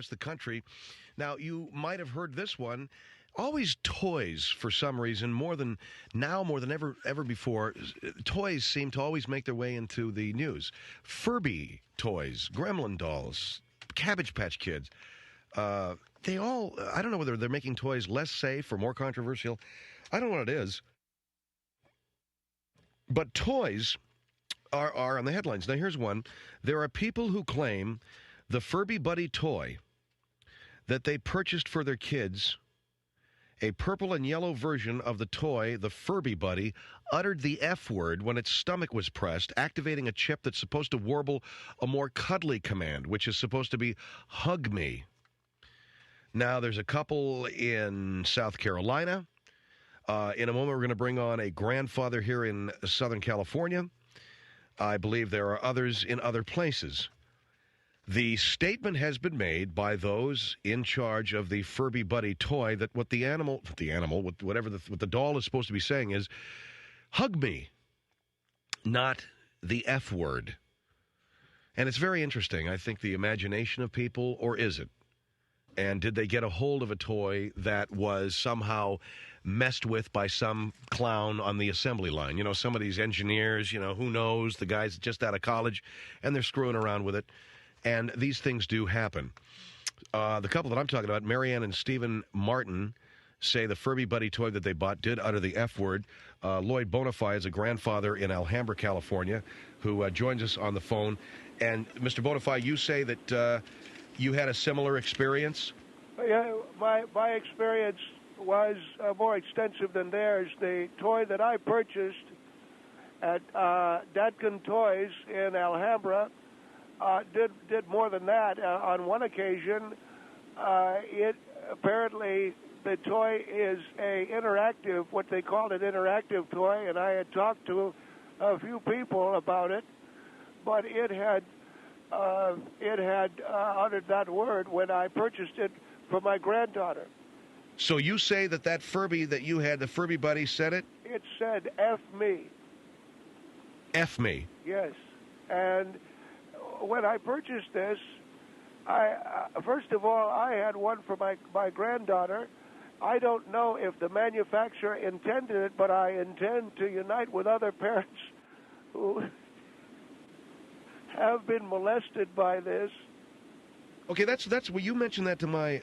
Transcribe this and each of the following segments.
the country. Now, you might have heard this one. Always toys for some reason, more than ever before. Toys seem to always make their way into the news. Furby toys, Gremlin dolls, Cabbage Patch Kids. They all, I don't know whether they're making toys less safe or more controversial. I don't know what it is. But toys are on the headlines. Now, here's one. There are people who claim the Furby Buddy toy that they purchased for their kids, a purple and yellow version of the toy, the Furby Buddy, uttered the F word when its stomach was pressed, activating a chip that's supposed to warble a more cuddly command, which is supposed to be, hug me. Now, there's a couple in South Carolina. In a moment, we're going to bring on a grandfather here in Southern California. I believe there are others in other places. The statement has been made by those in charge of the Furby Buddy toy that what the doll is supposed to be saying is, hug me, not the F word. And it's very interesting. I think the imagination of people, or is it? And did they get a hold of a toy that was somehow messed with by some clown on the assembly line? You know, some of these engineers, who knows, the guy's just out of college, and they're screwing around with it. And these things do happen. The couple that I'm talking about, Marianne and Stephen Martin, say the Furby Buddy toy that they bought did utter the F word. Lloyd Bonifay is a grandfather in Alhambra, California, who joins us on the phone. And, Mr. Bonifay, you say that you had a similar experience? Yeah, my experience was more extensive than theirs. The toy that I purchased at Datkin Toys in Alhambra did more than that. On one occasion, apparently the toy is what they called an interactive toy, and I had talked to a few people about it, but it had uttered that word when I purchased it for my granddaughter. So you say that Furby that you had, the Furby Buddy, said it? It said, F me. F me? Yes. And when I purchased this, first of all, I had one for my granddaughter. I don't know if the manufacturer intended it, but I intend to unite with other parents who have been molested by this. Okay, that's well, you mentioned that to my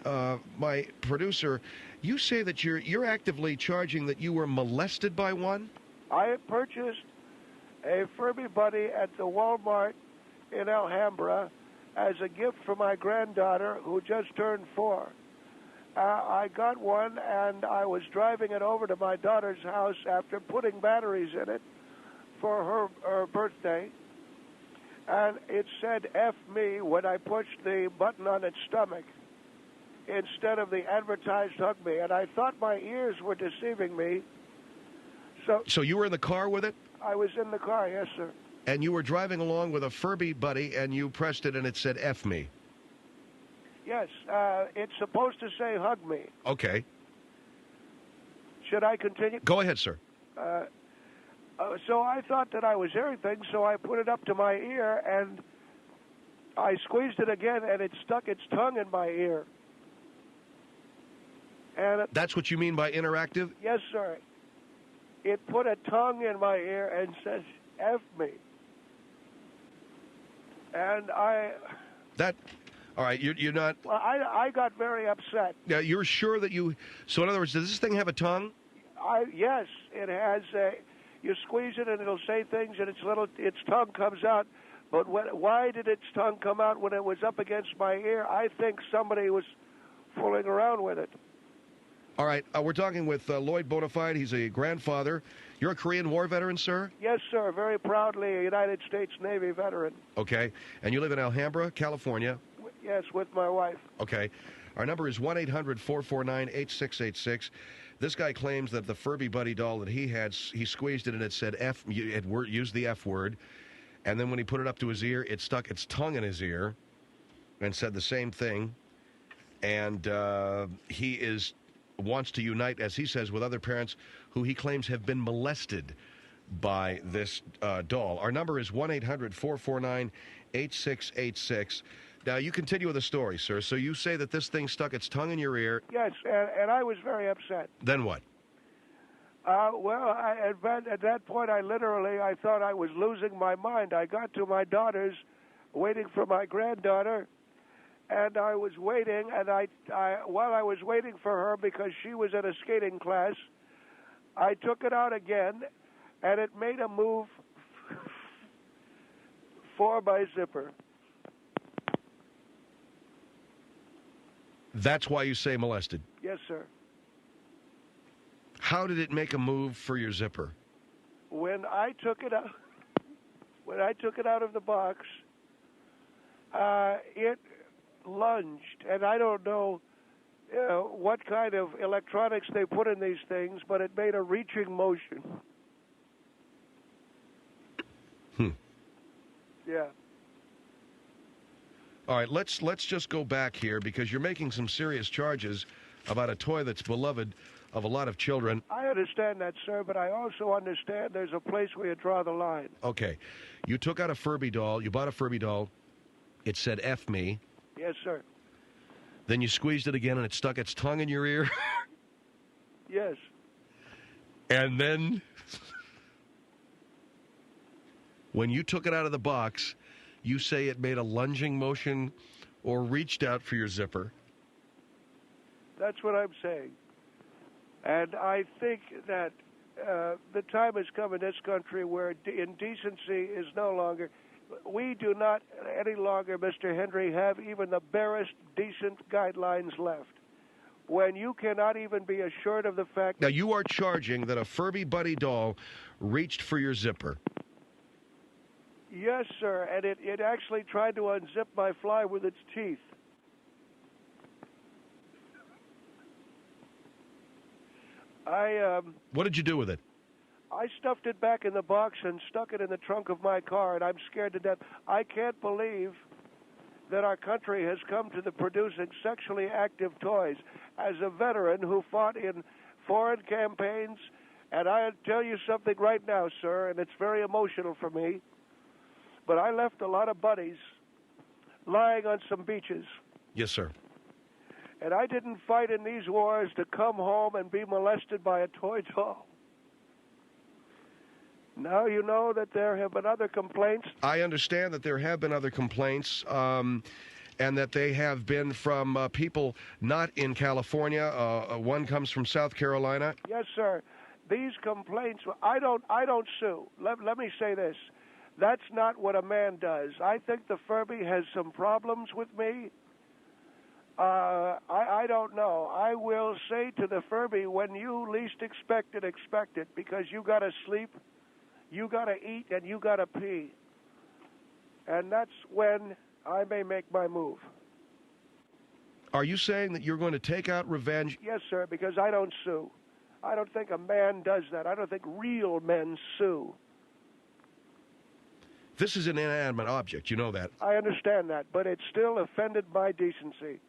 producer. You say that you're actively charging that you were molested by one? I purchased a Furby Buddy at the Walmart in Alhambra as a gift for my granddaughter who just turned 4. I got one, and I was driving it over to my daughter's house after putting batteries in it for her birthday. And it said F me when I pushed the button on its stomach instead of the advertised hug me. And I thought my ears were deceiving me. So you were in the car with it? I was in the car, yes, sir. And you were driving along with a Furby Buddy, and you pressed it, and it said F me. Yes, it's supposed to say hug me. Okay. Should I continue? Go ahead, sir. So I thought that I was hearing things, so I put it up to my ear, and I squeezed it again, and it stuck its tongue in my ear. And that's what you mean by interactive? Yes, sir. It put a tongue in my ear and says, F me. And all right, you're not... Well, I got very upset. Yeah, you're sure that you... So in other words, does this thing have a tongue? Yes, it has you squeeze it and it'll say things and its tongue comes out. But why did its tongue come out when it was up against my ear? I think somebody was fooling around with it. All right, we're talking with Lloyd Bonifay. He's a grandfather. You're a Korean War veteran, sir? Yes, sir. Very proudly a United States Navy veteran. Okay. And you live in Alhambra, California? Yes, with my wife. Okay. Our number is 1-800-449-8686. This guy claims that the Furby Buddy doll that he had, he squeezed it and it said F, it used the F word. And then when he put it up to his ear, it stuck its tongue in his ear and said the same thing. And he wants to unite, as he says, with other parents who he claims have been molested by this doll. Our number is 1-800-449-8686. Now, you continue with the story, sir. So you say that this thing stuck its tongue in your ear. Yes, and I was very upset. Then what? At that point, I thought I was losing my mind. I got to my daughter's, waiting for my granddaughter, and I was waiting, and while I was waiting for her because she was at a skating class, I took it out again, and it made a move for my zipper. That's why you say molested? Yes, sir. How did it make a move for your zipper? When I took it out of the box, it lunged, and I don't know what kind of electronics they put in these things, but it made a reaching motion. Yeah. All right, let's just go back here because you're making some serious charges about a toy that's beloved of a lot of children. I understand that, sir, but I also understand there's a place where you draw the line. Okay. You took out a Furby doll. You bought a Furby doll. It said, F me. Yes, sir. Then you squeezed it again and it stuck its tongue in your ear? Yes. And then, when you took it out of the box, you say it made a lunging motion or reached out for your zipper. That's what I'm saying. And I think that the time has come in this country where indecency is no longer... We do not any longer, Mr. Hendrie, have even the barest decent guidelines left. When you cannot even be assured of the fact... Now, you are charging that a Furby Buddy doll reached for your zipper. Yes, sir, and it actually tried to unzip my fly with its teeth. What did you do with it? I stuffed it back in the box and stuck it in the trunk of my car, and I'm scared to death. I can't believe that our country has come to the producing sexually active toys. As a veteran who fought in foreign campaigns, and I'll tell you something right now, sir, and it's very emotional for me, but I left a lot of buddies lying on some beaches. Yes, sir. And I didn't fight in these wars to come home and be molested by a toy doll. Now you know that there have been other complaints. I understand that there have been other complaints, and that they have been from people not in California. One comes from South Carolina. Yes, sir. These complaints, I don't sue. Let me say this. That's not what a man does. I think the Furby has some problems with me. I don't know. I will say to the Furby, when you least expect it, because you got to sleep, you got to eat, and you got to pee. And that's when I may make my move. Are you saying that you're going to take out revenge? Yes, sir, because I don't sue. I don't think a man does that. I don't think real men sue. This is an inanimate object. You know that. I understand that, but it still offended my decency.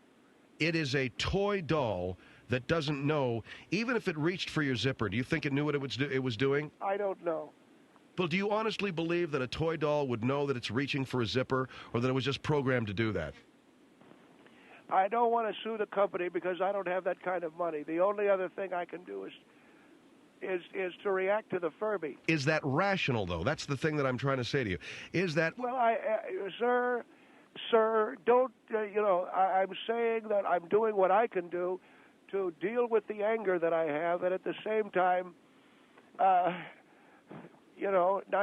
It is a toy doll that doesn't know, even if it reached for your zipper, do you think it knew what it was doing? I don't know. Well, do you honestly believe that a toy doll would know that it's reaching for a zipper, or that it was just programmed to do that? I don't want to sue the company because I don't have that kind of money. The only other thing I can do is to react to the Furby. Is that rational, though? That's the thing that I'm trying to say to you. Is that... Well, Sir, don't, I'm saying that I'm doing what I can do to deal with the anger that I have, and at the same time, not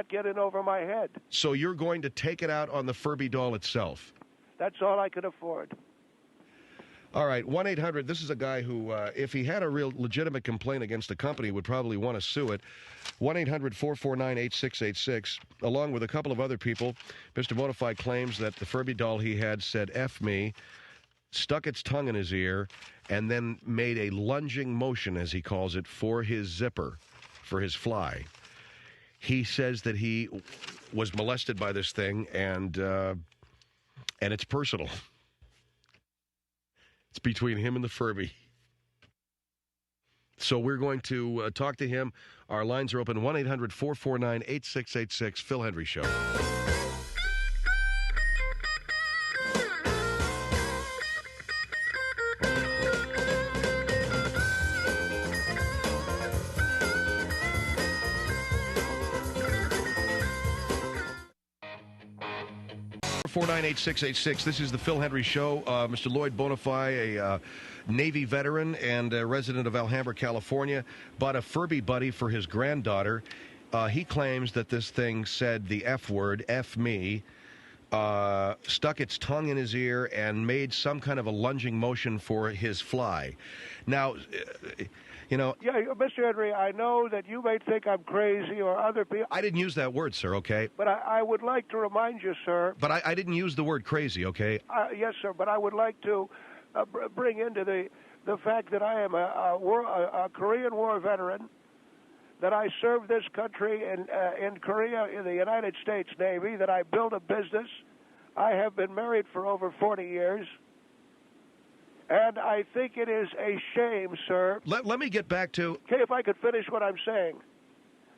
get in over my head. So you're going to take it out on the Furby doll itself? That's all I can afford. All right, 1-800, this is a guy who, if he had a real legitimate complaint against the company, would probably want to sue it. 1-800-449-8686, along with a couple of other people. Mr. Bonafide claims that the Furby doll he had said, F me, stuck its tongue in his ear, and then made a lunging motion, as he calls it, for his zipper, for his fly. He says that he was molested by this thing, and it's personal. It's between him and the Furby. So we're going to talk to him. Our lines are open, 1-800-449-8686, Phil Hendrie Show. 1-800-449-8686. This is the Phil Hendrie Show. Mr. Lloyd Bonifay, a Navy veteran and a resident of Alhambra, California, bought a Furby buddy for his granddaughter. He claims that this thing said the F word, F me, stuck its tongue in his ear and made some kind of a lunging motion for his fly. Now, Yeah, Mr. Hendrie, I know that you may think I'm crazy or other people. I didn't use that word, sir, okay? But I would like to remind you, sir. But I didn't use the word crazy, okay? Yes, sir, but I would like to bring into the fact that I am a Korean War veteran, that I served this country in Korea in the United States Navy, that I built a business. I have been married for over 40 years. And I think it is a shame, sir. Let me get back to... Okay, if I could finish what I'm saying.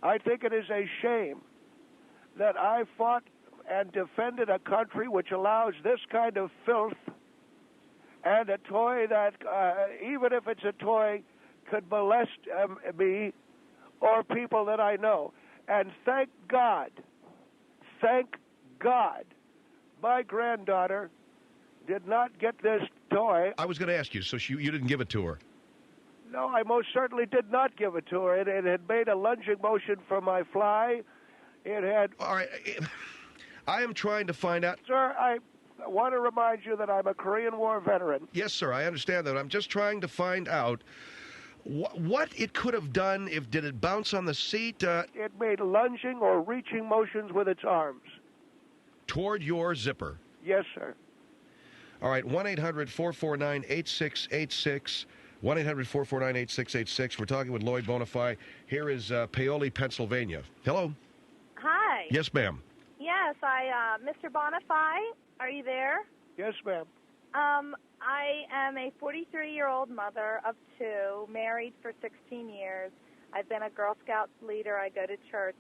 I think it is a shame that I fought and defended a country which allows this kind of filth and a toy that, even if it's a toy, could molest me or people that I know. And thank God, my granddaughter did not get this toy. I was going to ask you, so you didn't give it to her? No, I most certainly did not give it to her. It had made a lunging motion for my fly. It had... All right. I am trying to find out... Sir, I want to remind you that I'm a Korean War veteran. Yes, sir, I understand that. I'm just trying to find out what it could have done. Did it bounce on the seat? It made lunging or reaching motions with its arms. Toward your zipper? Yes, sir. All right, 1-800-449-8686. 1-800-449-8686. We're talking with Lloyd Bonifay. Here is Paoli, Pennsylvania. Hello. Hi. Yes, ma'am. Yes, Mr. Bonifay, are you there? Yes, ma'am. I am a 43-year-old mother of two, married for 16 years. I've been a Girl Scout leader. I go to church.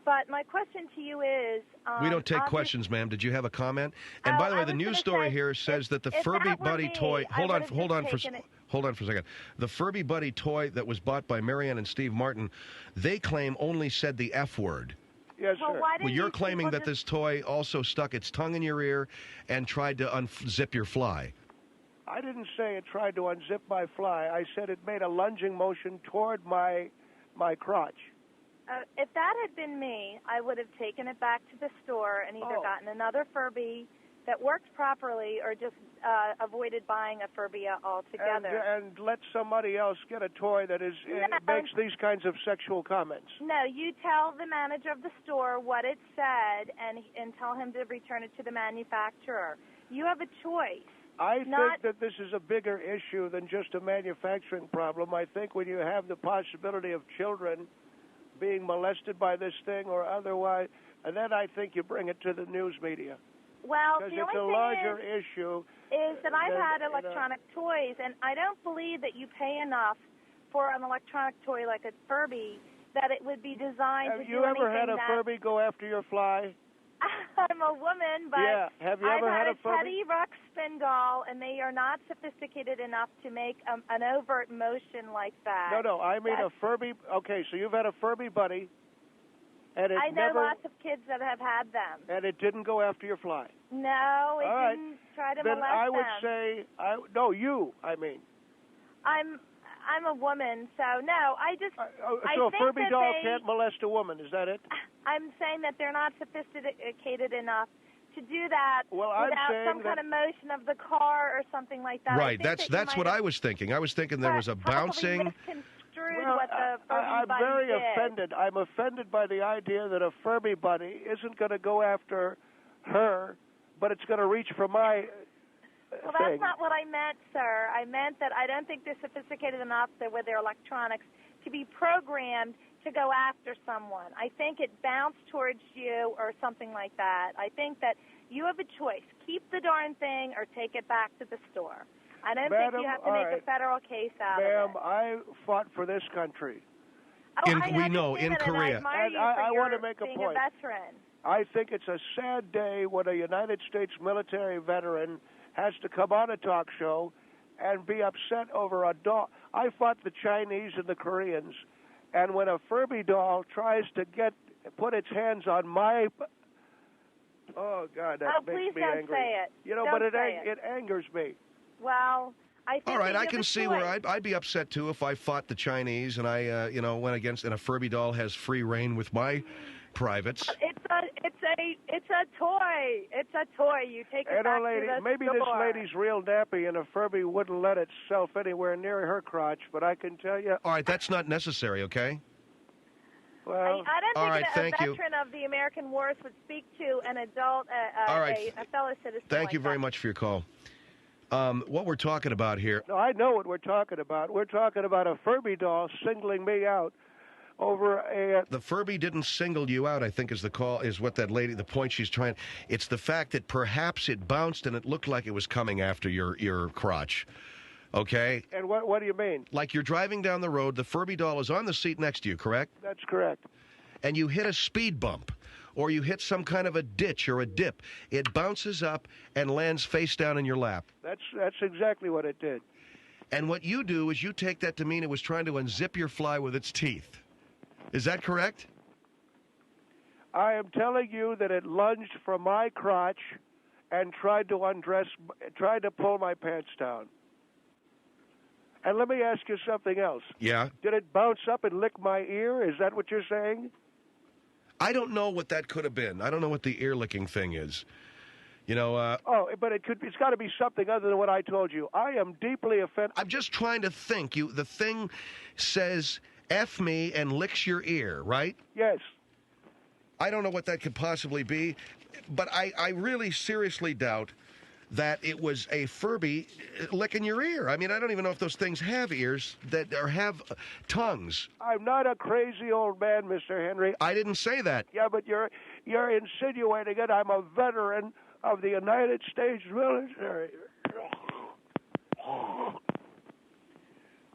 But my question to you is... we don't take questions, ma'am. Did you have a comment? And by the way, the news story here says that the Furby Buddy toy... Hold on for a second. The Furby Buddy toy that was bought by Marianne and Steve Martin, they claim only said the F word. Yes, sir. Well, you're claiming that this toy also stuck its tongue in your ear and tried to unzip your fly. I didn't say it tried to unzip my fly. I said it made a lunging motion toward my crotch. If that had been me, I would have taken it back to the store and either gotten another Furby that worked properly or just avoided buying a Furby altogether. And let somebody else get a toy that makes these kinds of sexual comments. No, you tell the manager of the store what it said and tell him to return it to the manufacturer. You have a choice. I think that this is a bigger issue than just a manufacturing problem. I think when you have the possibility of children being molested by this thing or otherwise, and then I think you bring it to the news media. Well, because the it's a only larger thing issue. Is that I've had electronic toys, and I don't believe that you pay enough for an electronic toy like a Furby that it would be designed to do anything. Have you ever had a Furby go after your fly? I'm a woman, but yeah. Have you ever had a Furby? Teddy Ruxpin doll, and they are not sophisticated enough to make an overt motion like that. No, I mean a Furby. Okay, so you've had a Furby buddy, and I know lots of kids that have had them. And it didn't go after your fly? No, it didn't try to molest them. Then I would say, I'm a woman, so no, I just... so a Furby doll can't molest a woman, is that it? I'm saying that they're not sophisticated enough to do that without some kind of motion of the car or something like that. Right, that's what I was thinking. I was thinking there was a bouncing... I'm very offended. I'm offended by the idea that a Furby buddy isn't going to go after her, but it's going to reach for my... Well, that's not what I meant, sir. I meant that I don't think they're sophisticated enough with their electronics to be programmed to go after someone. I think it bounced towards you or something like that. I think that you have a choice. Keep the darn thing or take it back to the store. I don't think you have to make a federal case out of it. Ma'am, I fought for this country. We know, in Korea. I want to make a point. Being a veteran. I think it's a sad day when a United States military veteran has to come on a talk show and be upset over a doll. I fought the Chinese and the Koreans, and when a Furby doll tries to put its hands on my Oh, God, that Oh, makes please me don't angry. say it. You know, Don't but it say it. angers me. Well, I think All right, that I you can have a see where choice. I'd be upset too if I fought the Chinese and I, went against, and a Furby doll has free reign with my privates. It's a toy. It's a toy. You take it And back lady, to the maybe store. this lady's real nappy and a Furby wouldn't let itself anywhere near her crotch, but I can tell you. All right, that's not necessary, okay? Well, I don't All think right, a thank you. veteran of the American wars would speak to an adult, All right. a fellow citizen. Thank you very much for your call. What we're talking about here. no, I know what we're talking about. We're talking about a Furby doll singling me out over a. The Furby didn't single you out, I think is what that lady, the point she's trying. It's the fact that perhaps it bounced and it looked like it was coming after your crotch. Okay? And what do you mean? Like you're driving down the road, the Furby doll is on the seat next to you, correct? That's correct. And you hit a speed bump, or you hit some kind of a ditch or a dip. It bounces up and lands face down in your lap. That's exactly what it did. And what you do is you take that to mean it was trying to unzip your fly with its teeth. Is that correct? I am telling you that it lunged from my crotch and tried to pull my pants down. And let me ask you something else. Yeah. Did it bounce up and lick my ear? Is that what you're saying? I don't know what that could have been. I don't know what the ear licking thing is. But it's got to be something other than what I told you. I am deeply offended. I'm just trying to think. The thing says F me and licks your ear, right? Yes. I don't know what that could possibly be, but I really seriously doubt that it was a Furby licking your ear. I mean, I don't even know if those things have ears or have tongues. I'm not a crazy old man, Mr. Hendrie. I didn't say that. Yeah, but you're insinuating it. I'm a veteran of the United States military.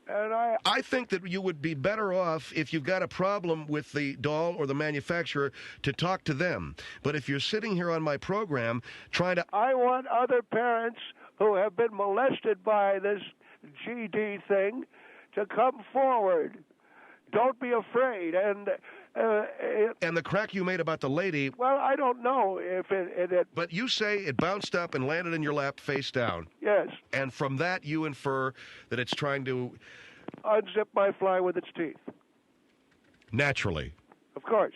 And I think that you would be better off if you've got a problem with the doll or the manufacturer to talk to them. But if you're sitting here on my program trying to... I want other parents who have been molested by this GD thing to come forward. Don't be afraid. And the crack you made about the lady... Well, I don't know if it... But you say it bounced up and landed in your lap face down. Yes. And from that, you infer that it's trying to... unzip my fly with its teeth. Naturally. Of course.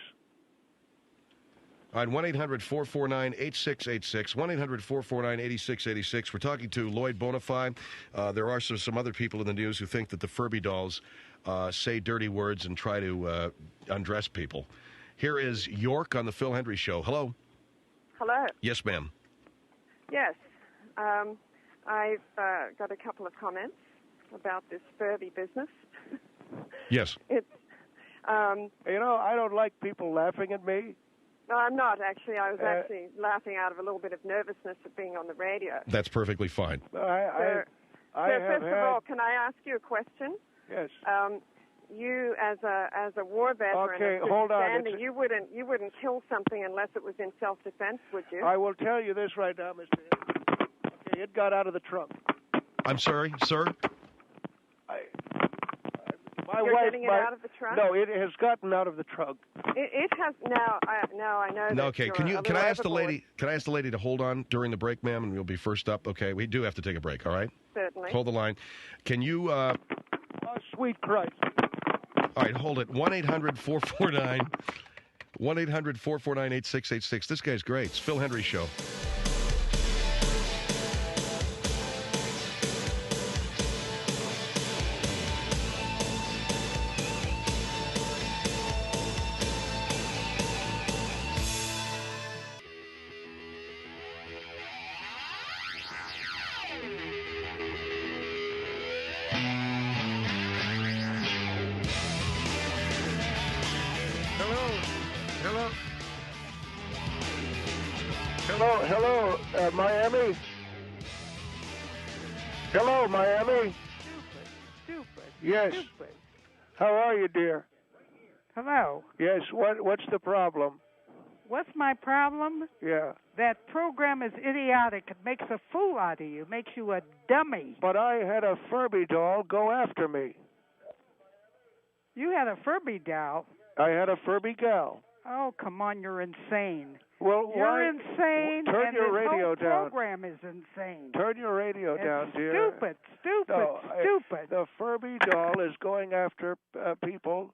On 1-800-449-8686, 1-800-449-8686. We're talking to Lloyd Bonify. There are some other people in the news who think that the Furby dolls say dirty words and try to undress people. Here is York on the Phil Hendrie Show. Hello. Hello. Yes, ma'am. Yes. I've got a couple of comments about this Furby business. Yes. It's, I don't like people laughing at me. No, I'm not, actually. I was actually laughing out of a little bit of nervousness of being on the radio. That's perfectly fine. First of all, can I ask you a question? Yes. You, as a war veteran, okay, hold on. You wouldn't kill something unless it was in self-defense, would you? I will tell you this right now, Mr. Okay, it got out of the trunk. I'm sorry, sir? You're getting it out of the trunk? No, it has gotten out of the trunk. It has now. I know. No, okay. Can I ask the lady? Can I ask the lady to hold on during the break, ma'am, and we'll be first up? Okay, we do have to take a break. All right. Certainly. Hold the line. Can you? Oh, sweet Christ! All right, hold it. 1-800-449. 1-800-449-8686. This guy's great. It's Phil Hendrie Show. Hello, Miami. Hello, Miami. Stupid. Yes. Stupid. How are you, dear? Hello. Yes. What's the problem? What's my problem? Yeah. That program is idiotic. It makes a fool out of you. Makes you a dummy. But I had a Furby doll go after me. You had a Furby doll. I had a Furby gal. Oh, come on, you're insane. Well, You're insane, Turn and your this radio whole down. program is insane. Turn your radio down, It's dear. Stupid, No, stupid. The Furby doll is going after people,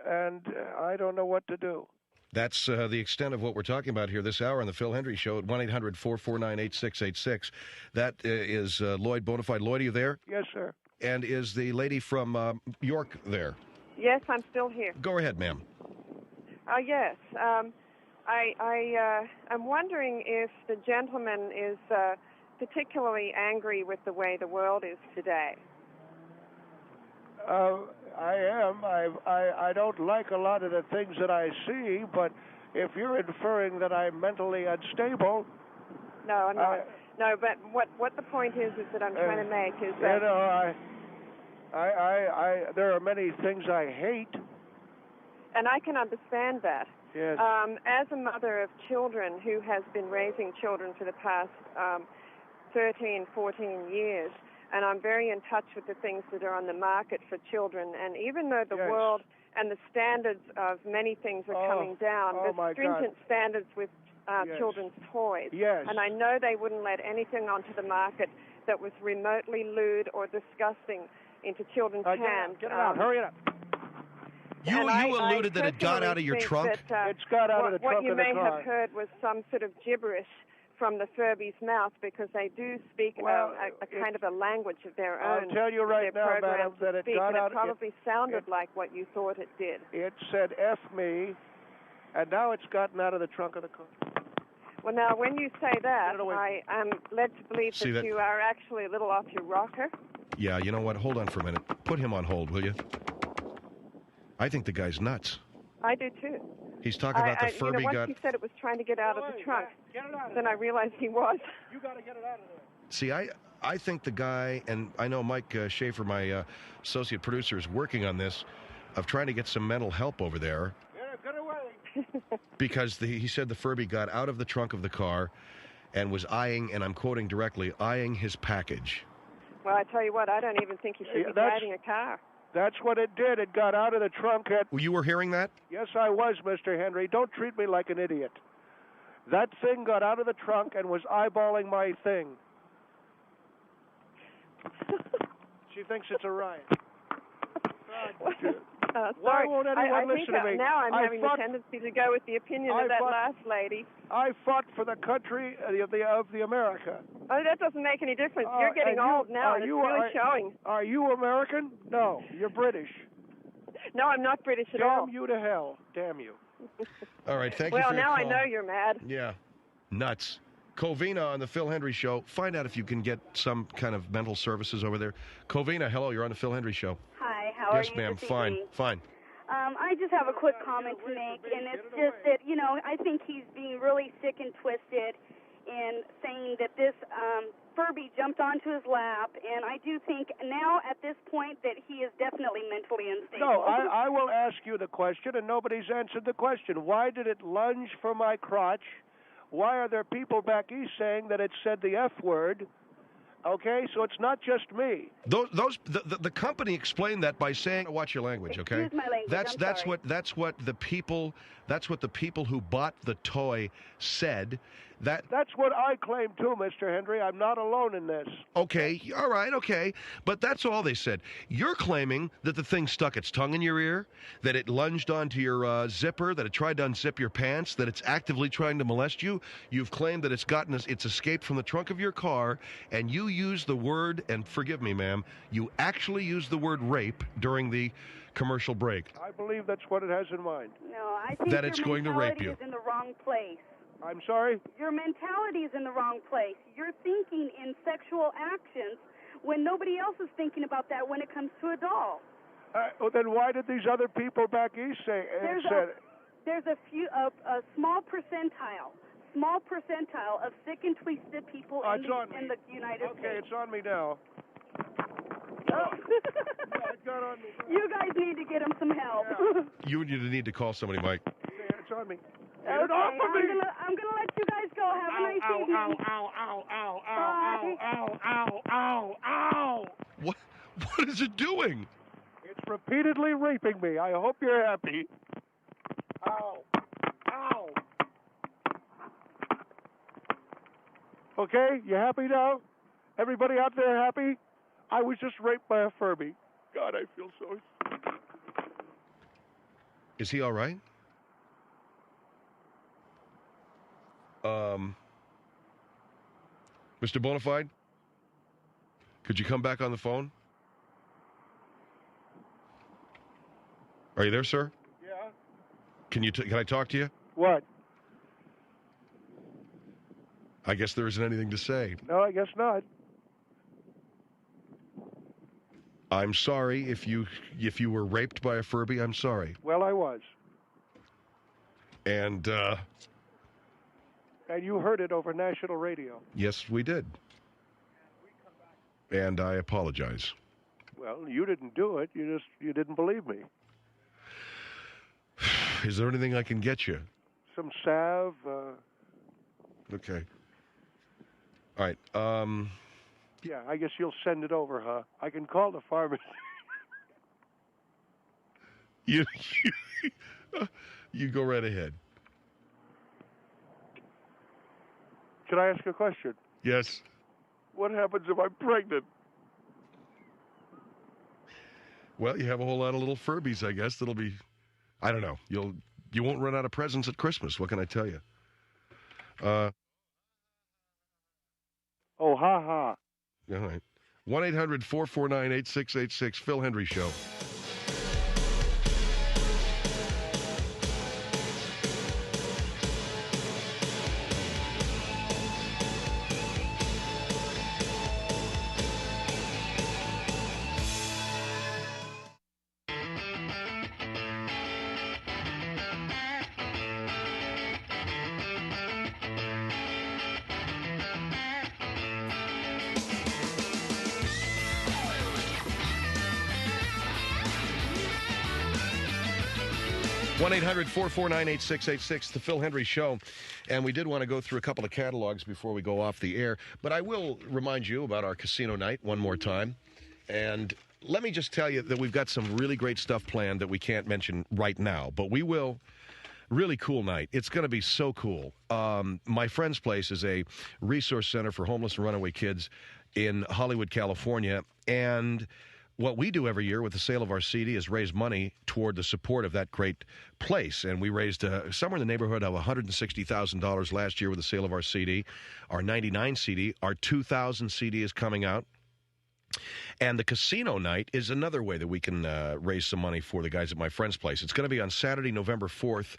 and I don't know what to do. That's the extent of what we're talking about here this hour on the Phil Hendrie Show at 1-800-449-8686. That is Lloyd Bonafide. Lloyd, are you there? Yes, sir. And is the lady from York there? Yes, I'm still here. Go ahead, ma'am. Yes. I'm wondering if the gentleman is particularly angry with the way the world is today. I am. I don't like a lot of the things that I see, but if you're inferring that I'm mentally unstable... No, I'm not. No, but what the point is that I'm trying to make is that... You know, there are many things I hate. And I can understand that. Yes. As a mother of children who has been raising children for the past 13, 14 years, and I'm very in touch with the things that are on the market for children, and even though the world and the standards of many things are coming down, there's stringent standards with children's toys. Yes. And I know they wouldn't let anything onto the market that was remotely lewd or disgusting into children's hands. Get it out. Hurry it up. You alluded that it got out of your trunk? It's got out of the trunk of the car. What you may have heard was some sort of gibberish from the Furby's mouth, because they do speak a kind of a language of their own. I'll tell you right now, madam, that it got out. It probably sounded like what you thought it did. It said "F me," and now it's gotten out of the trunk of the car. Well, now, when you say that, I am led to believe that you are actually a little off your rocker. Yeah, you know what? Hold on for a minute. Put him on hold, will you? I think the guy's nuts. I do, too. He's talking about the Furby once he said it was trying to get out of the trunk, then I realized he was. You got to get it out of there. See, I think the guy, and I know Mike Schaefer, my associate producer, is working on this, of trying to get some mental help over there. Get away. Because he said the Furby got out of the trunk of the car and was eyeing, and I'm quoting directly, eyeing his package. Well, I tell you what, I don't even think he should be driving a car. That's what it did. It got out of the trunk. You were hearing that? Yes, I was, Mr. Hendrie. Don't treat me like an idiot. That thing got out of the trunk and was eyeballing my thing. She thinks it's a riot. Why won't anyone listen to me? Now I'm having the tendency to go with the opinion of that last lady. I fought for the country of the America. Oh, that doesn't make any difference. You're getting old now, and it's really showing. Are you American? No, you're British. No, I'm not British at all. Damn you to hell. Damn you. All right, thank you for your now call. I know you're mad. Yeah, nuts. Covina on the Phil Hendrie Show. Find out if you can get some kind of mental services over there. Covina, hello, you're on the Phil Hendrie Show. Hi, how are you? Yes, ma'am, this fine, evening? fine. I just have a quick comment to make, and it's just that, I think he's being really sick and twisted in saying that this Furby jumped onto his lap, and I do think now at this point that he is definitely mentally unstable. No, I will ask you the question, and nobody's answered the question. Why did it lunge for my crotch? Why are there people back east saying that it said the F word? Okay, so it's not just me. The company explained that by saying, "Watch your language." Okay, excuse my language. That's what the people who bought the toy said. That's what I claim too, Mr. Hendrie. I'm not alone in this. Okay, all right, okay, but that's all they said. You're claiming that the thing stuck its tongue in your ear, that it lunged onto your zipper, that it tried to unzip your pants, that it's actively trying to molest you. You've claimed that it's escaped from the trunk of your car, and you used the word, and forgive me, ma'am, you actually used the word rape during the commercial break. I believe that's what it has in mind. No, I think that it's going to rape you. Is in the wrong place. I'm sorry? Your mentality is in the wrong place. You're thinking in sexual actions when nobody else is thinking about that when it comes to a doll. Well, then why did these other people back east say it? There's a small percentile of sick and twisted people in the United States. Okay, it's on me now. It got on me. You guys need to get him some help. Yeah. You need to call somebody, Mike. It's on me. Okay, I'm gonna let you guys go. Have a nice evening. Ow! What is it doing? It's repeatedly raping me. I hope you're happy. Ow! Okay, you happy now? Everybody out there happy? I was just raped by a Furby. God, I feel so... Is he all right? Mr. Bonafide? Could you come back on the phone? Are you there, sir? Yeah? Can I talk to you? What? I guess there isn't anything to say. No, I guess not. I'm sorry if you were raped by a Furby. I'm sorry. Well, I was. And you heard it over national radio. yes, we did. And I apologize. Well, you didn't do it. You didn't believe me. Is there anything I can get you? Some salve. Okay. All right. Yeah, I guess you'll send it over, huh? I can call the pharmacy. You go right ahead. Can I ask a question? Yes. What happens if I'm pregnant? Well, you have a whole lot of little Furbies, I guess. That'll be, I don't know. You won't run out of presents at Christmas. What can I tell you? Oh, ha ha. All right. 1-800-449-8686. Phil Hendrie Show. One 1-800-449-8686, the Phil Hendrie Show. And we did want to go through a couple of catalogs before we go off the air. But I will remind you about our casino night one more time. And let me just tell you that we've got some really great stuff planned that we can't mention right now. But we will. Really cool night. It's going to be so cool. My friend's place is a resource center for homeless and runaway kids in Hollywood, California. And what we do every year with the sale of our CD is raise money toward the support of that great place. And we raised somewhere in the neighborhood of $160,000 last year with the sale of our CD. Our 99 CD, our 2000 CD is coming out. And the casino night is another way that we can raise some money for the guys at my friend's place. It's going to be on Saturday, November 4th,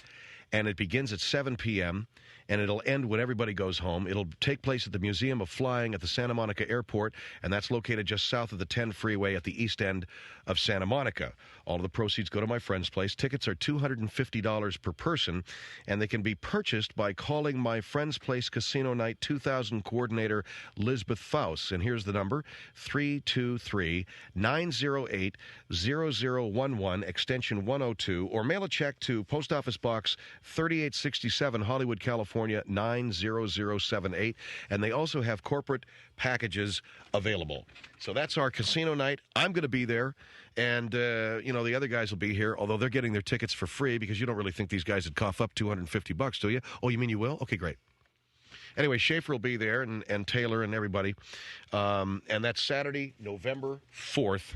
and it begins at 7 p.m., and it'll end when everybody goes home. It'll take place at the Museum of Flying at the Santa Monica Airport, and that's located just south of the 10 freeway at the east end of Santa Monica. All of the proceeds go to my friend's place. Tickets are $250 per person, and they can be purchased by calling my friend's place Casino Night 2000 coordinator Lisbeth Faust. And here's the number, 323-908-0011, extension 102, or mail a check to Post Office Box 3867, Hollywood, California, 90078. And they also have corporate packages available. So that's our casino night. I'm going to be there. And, the other guys will be here, although they're getting their tickets for free because you don't really think these guys would cough up $250, do you? Oh, you mean you will? Okay, great. Anyway, Schaefer will be there and Taylor and everybody. And that's Saturday, November 4th.